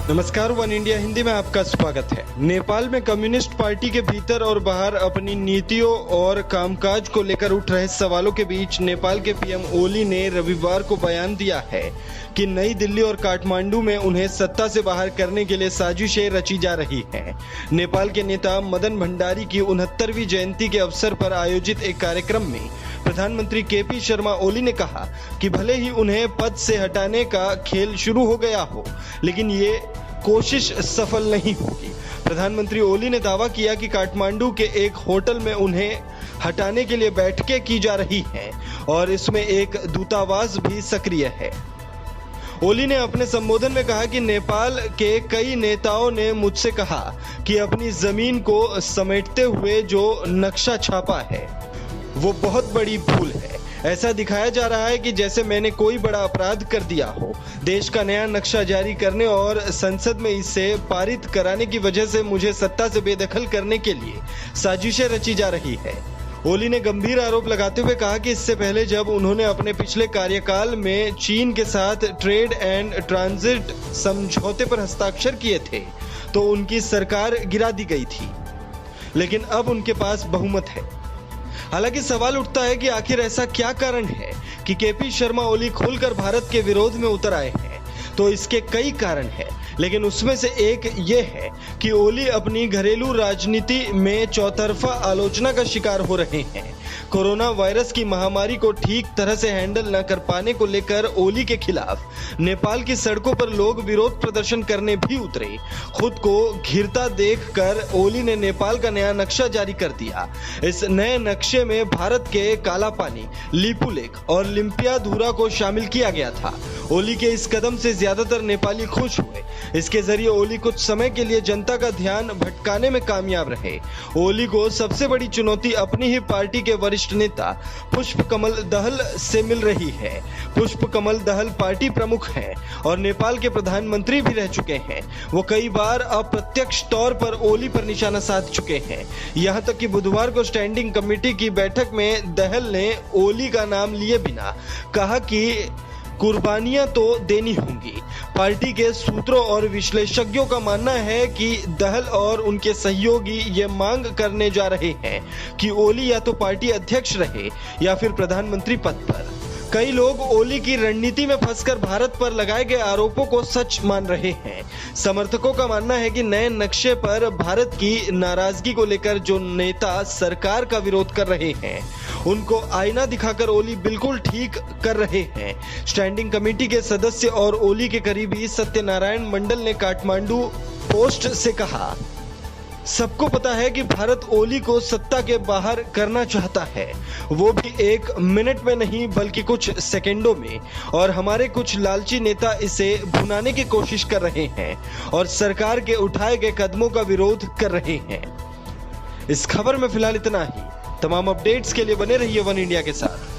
नमस्कार, one India Hindi में आपका स्वागत है। नेपाल में कम्युनिस्ट पार्टी के भीतर और बाहर अपनी नीतियों और कामकाज को लेकर उठ रहे सवालों के बीच नेपाल के पीएम ओली ने रविवार को बयान दिया है कि नई दिल्ली और काठमांडू में उन्हें सत्ता से बाहर करने के लिए साजिशें रची जा रही हैं। नेपाल के नेता मदन भंडारी की 69वीं जयंती के अवसर पर आयोजित एक कार्यक्रम में प्रधानमंत्री केपी शर्मा ओली ने कहा कि भले ही उन्हें पद से हटाने का खेल शुरू हो गया हो, लेकिन ये कोशिश सफल नहीं होगी। प्रधानमंत्री ओली ने दावा किया कि काठमांडू के एक होटल में उन्हें हटाने के लिए बैठकें की जा रही हैं और इसमें एक दूतावास भी सक्रिय है। ओली ने अपने संबोधन में कहा कि नेपाल के कई नेताओं ने मुझसे कहा कि अपनी जमीन को समेटते हुए जो नक्शा छापा है वो बहुत बड़ी भूल है। ऐसा दिखाया जा रहा है कि जैसे मैंने कोई बड़ा अपराध कर दिया हो। देश का नया नक्शा जारी करने और संसद में इसे पारित कराने की वजह से मुझे सत्ता से बेदखल करने के लिए साजिशें रची जा रही है। ओली ने गंभीर आरोप लगाते हुए कहा कि इससे पहले जब उन्होंने अपने पिछले कार्यकाल में चीन के साथ ट्रेड एंड ट्रांजिट समझौते पर हस्ताक्षर किए थे तो उनकी सरकार गिरा दी गई थी, लेकिन अब उनके पास बहुमत है। हालांकि सवाल उठता है कि आखिर ऐसा क्या कारण है कि केपी शर्मा ओली खुलकर भारत के विरोध में उतर आए हैं। तो इसके कई कारण हैं, लेकिन उसमें से एक ये है कि ओली अपनी घरेलू राजनीति में चौतरफा आलोचना का शिकार हो रहे हैं। कोरोना वायरस की महामारी को ठीक तरह से हैंडल न कर पाने को लेकर ओली के खिलाफ नेपाल की सड़कों पर लोग विरोध प्रदर्शन करने भी उतरे। खुद को घिरता देखकर ओली ने नेपाल का नया नक्शा जारी कर दिया। इस नए नक्शे में भारत के काला पानी, लिपुलेख और लिम्पियाधुरा को शामिल किया गया था। ओली के इस कदम से ज्यादातर नेपाली खुश हुए। इसके जरिए ओली कुछ समय के लिए जनता का ध्यान भटकाने में कामयाब रहे। ओली को सबसे बड़ी चुनौती अपनी ही पार्टी के वरिष्ठ नेता पुष्प कमल दहल से मिल रही है। पुष्प कमल दहल पार्टी प्रमुख हैं और नेपाल के प्रधानमंत्री भी रह चुके हैं। वो कई बार अप्रत्यक्ष तौर पर ओली पर निशाना साध चुके हैं। यहाँ तक कि बुधवार को स्टैंडिंग कमेटी की बैठक में दहल ने ओली का नाम लिए बिना कहा कि कुर्बानियां तो देनी होंगी। पार्टी के सूत्रों और विश्लेषज्ञों का मानना है कि दहल और उनके सहयोगी ये मांग करने जा रहे हैं कि ओली या तो पार्टी अध्यक्ष रहे या फिर प्रधानमंत्री पद पर। कई लोग ओली की रणनीति में फंसकर भारत पर लगाए गए आरोपों को सच मान रहे हैं। समर्थकों का मानना है कि नए नक्शे पर भारत की नाराजगी को लेकर जो नेता सरकार का विरोध कर रहे हैं उनको आईना दिखाकर ओली बिल्कुल ठीक कर रहे हैं। स्टैंडिंग कमेटी के सदस्य और ओली के करीबी सत्यनारायण मंडल ने काठमांडू पोस्ट से कहा, सबको पता है कि भारत ओली को सत्ता के बाहर करना चाहता है, वो भी 1 मिनट में नहीं बल्कि कुछ सेकंडों में, और हमारे कुछ लालची नेता इसे भुनाने की कोशिश कर रहे हैं और सरकार के उठाए गए कदमों का विरोध कर रहे हैं। इस खबर में फिलहाल इतना ही। तमाम अपडेट्स के लिए बने रहिए वन इंडिया के साथ।